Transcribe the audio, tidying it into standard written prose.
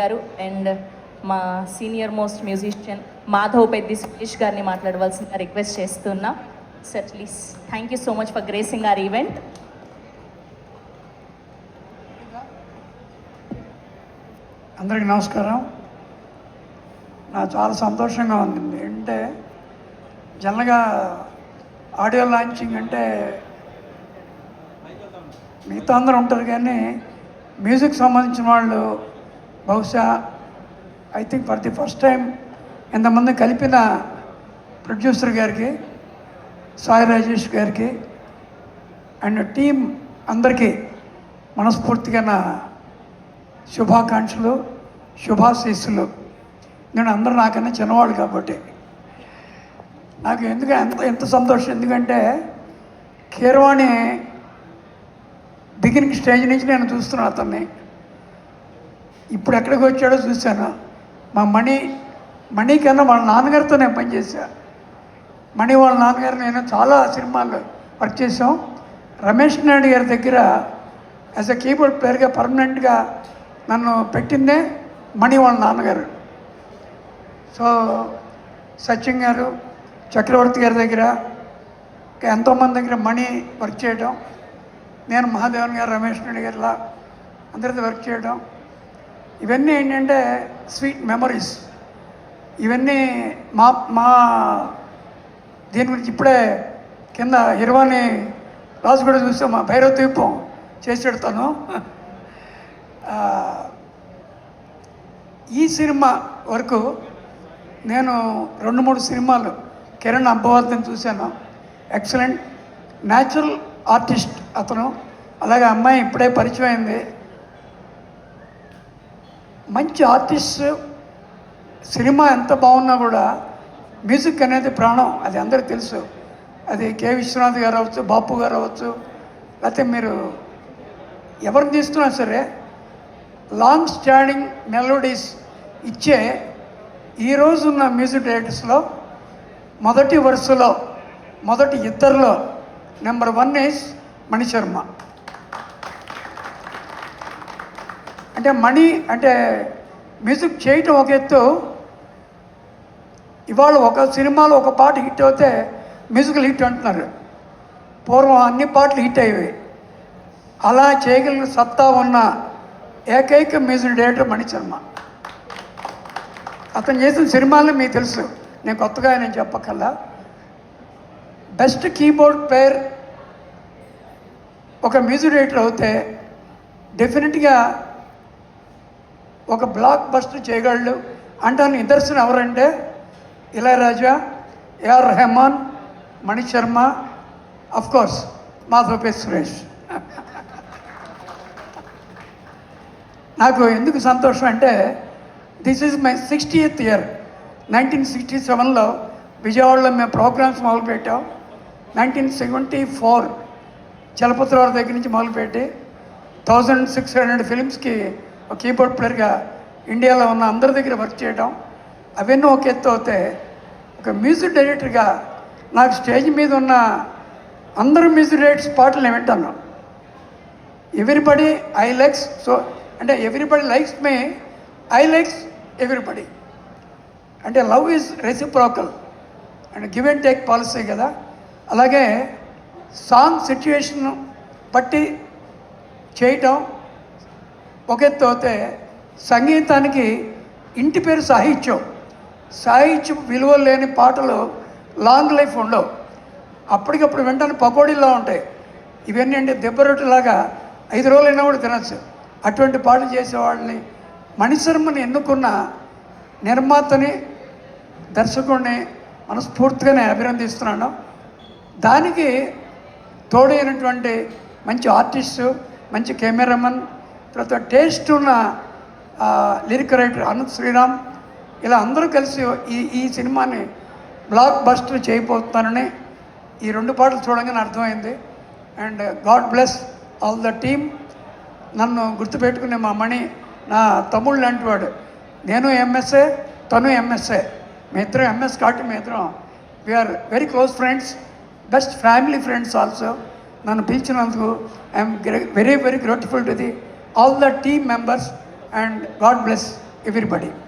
గారు అండ్ మా senior most musician Madhav Peddi Suresh గారిని మాట్లాడవలసిందిగా రిక్వెస్ట్ చేస్తున్నా. Sir please. Thank you so much for gracing our event. అందరికీ నమస్కారం. నాకు చాలా సంతోషంగా ఉంది. అంటే జనరల్గా ఆడియో లాంచింగ్ అంటే మిగతా అందరూ ఉంటారు, కానీ మ్యూజిక్ సంబంధించిన వాళ్ళు బహుశా I think for the first time ఎంతమంది కలిపిన ప్రొడ్యూసర్ గారికి, సాయి రాజేష్ గారికి అండ్ టీం అందరికీ మనస్ఫూర్తిగా నా శుభాకాంక్షలు, శుభాశీస్సులు. నేను అందరూ నాకన్నా చిన్నవాళ్ళు కాబట్టి నాకు ఎంత సంతోషం. ఎందుకంటే కీరవాణి బిగినింగ్ స్టేజ్ నుంచి నేను చూస్తున్నాను అతన్ని. ఇప్పుడు ఎక్కడికి వచ్చాడో చూశాను. మా మణి కన్నా వాళ్ళ నాన్నగారితో నేను పనిచేశాను. మణి వాళ్ళ నాన్నగారు నేను చాలా సినిమాల్లో వర్క్ చేసాం. రమేష్ నాయుడు గారి దగ్గర యాజ్ ఎ కీబోర్డ్ ప్లేయర్గా పర్మనెంట్గా నన్ను పెట్టిందే మణి వాళ్ళ నాన్నగారు. సో సచిన్ గారు, చక్రవర్తి గారి దగ్గర, ఎంతోమంది దగ్గర మణి వర్క్ చేయడం, నేను మహాదేవన్ గారు, రమేష్ నాయుడు గారిలా అందరితో వర్క్ చేయడం, ఇవన్నీ ఏంటంటే స్వీట్ మెమరీస్. ఇవన్నీ మా దీని గురించి ఇప్పుడే కింద హిర్వాణి రాజు కూడా చూసాం. మా భైరవ దీపం చేసి పెడతాను. ఈ సినిమా వరకు నేను 2-3 సినిమాలు కిరణ్ అబ్బవర్ధన్ చూశాను. ఎక్సలెంట్ న్యాచురల్ ఆర్టిస్ట్ అతను. అలాగే అమ్మాయి ఇప్పుడే పరిచయం అయింది. మంచి ఆర్టిస్ట్. సినిమా ఎంత బాగున్నా కూడా మ్యూజిక్ అనేది ప్రాణం, అది అందరికీ తెలుసు. అది కె విశ్వనాథ్ గారు అవ్వచ్చు, బాపు గారు అవ్వచ్చు, లేకపోతే మీరు ఎవరిని తీస్తున్నా సరే లాంగ్ స్టాండింగ్ మెలోడీస్ ఇచ్చే ఈరోజున్న మ్యూజిక్ డైరెక్టర్స్లో మొదటి వరుసలో, మొదటి ఇద్దరిలో నెంబర్ 1 ఈజ్ మణి శర్మ. అంటే మణి అంటే మ్యూజిక్ చేయటం ఒక ఎత్తు. ఇవాళ ఒక సినిమాలో ఒక పాట హిట్ అవుతే మ్యూజికల్ హిట్ అంటున్నారు. పూర్వం అన్ని పాటలు హిట్ అయ్యేవి. అలా చేయగలిగిన సత్తా ఉన్న ఏకైక మ్యూజిక్ డైరెక్టర్ మణి శర్మ. అతను చేసిన సినిమాలు మీకు తెలుసు, నేను కొత్తగా నేను చెప్పకల్లా. బెస్ట్ కీబోర్డ్ ప్లేయర్ ఒక మ్యూజిక్ డైరెక్టర్ అవుతే డెఫినెట్గా ఒక బ్లాక్ బస్టర్ చేయగలడు అంటాను. నిదర్శనం ఎవరంటే ఇళయరాజా, ఏఆర్ రెహమాన్, మణి శర్మ, అఫ్కోర్స్ మాధవ్ పెద్ది సురేష్. నాకు ఎందుకు సంతోషం అంటే this is my 60th year. 1967లో విజయవాడలో మేము ప్రోగ్రామ్స్ మొదలుపెట్టాం. 1974 చలపతిరావు దగ్గర నుంచి మొదలుపెట్టి 1600 ఫిలిమ్స్కి ఒక కీబోర్డ్ ప్లేయర్గా ఇండియాలో ఉన్న అందరి దగ్గర వర్క్ చేయడం, అవన్నీ ఒక ఎత్తు అవుతాయి. ఒక మ్యూజిక్ డైరెక్టర్గా నాకు స్టేజ్ మీద ఉన్న అందరూ మ్యూజిక్ డైరెక్టర్స్ పాటలు నేను వింటాను. ఎవ్రీబడి ఐ లైక్స్, సో అంటే everybody likes me, I likes everybody. అంటే love is reciprocal and give and take policy కదా. అలాగే సాంగ్ సిచ్యువేషన్ బట్టి చేయటం ఒక ఎత్తు అవుతే, సంగీతానికి ఇంటి పేరు సాహిత్యం. సాహిత్యం విలువలు లేని పాటలు లాంగ్ లైఫ్ ఉండవు. అప్పటికప్పుడు వెంటనే పకోడీలా ఉంటాయి. ఇవన్నీ అంటే దెబ్బరొట్టులాగా 5 రోజులైనా కూడా తినచ్చు. అటువంటి పాటలు చేసేవాళ్ళని మణిశర్మని ఎన్నుకున్న నిర్మాతని, దర్శకుడిని మనస్ఫూర్తిగా నేను అభినందిస్తున్నాను. దానికి తోడైనటువంటి మంచి ఆర్టిస్టు, మంచి కెమెరామన్, తర్వాత టేస్ట్ ఉన్న లిరిక్ రైటర్ అనంత్ శ్రీరామ్, ఇలా అందరూ కలిసి ఈ సినిమాని బ్లాక్ బస్టర్ చేయబోతున్నానని ఈ 2 పాటలు చూడగానే అర్థమైంది. And God bless all the team. నన్ను గుర్తుపెట్టుకునే మా మణి నా తమ్ముళ్ళు లాంటి వాడు. నేను ఎంఎస్ఏ, తను ఎంఎస్ఏ, మీ ఇద్దరం ఎంఎస్ కాబట్టి మీ ఇద్దరం we are very close friends, best family friends also. నన్ను పిలిచినందుకు I'm very very grateful to the all the team members and God bless everybody.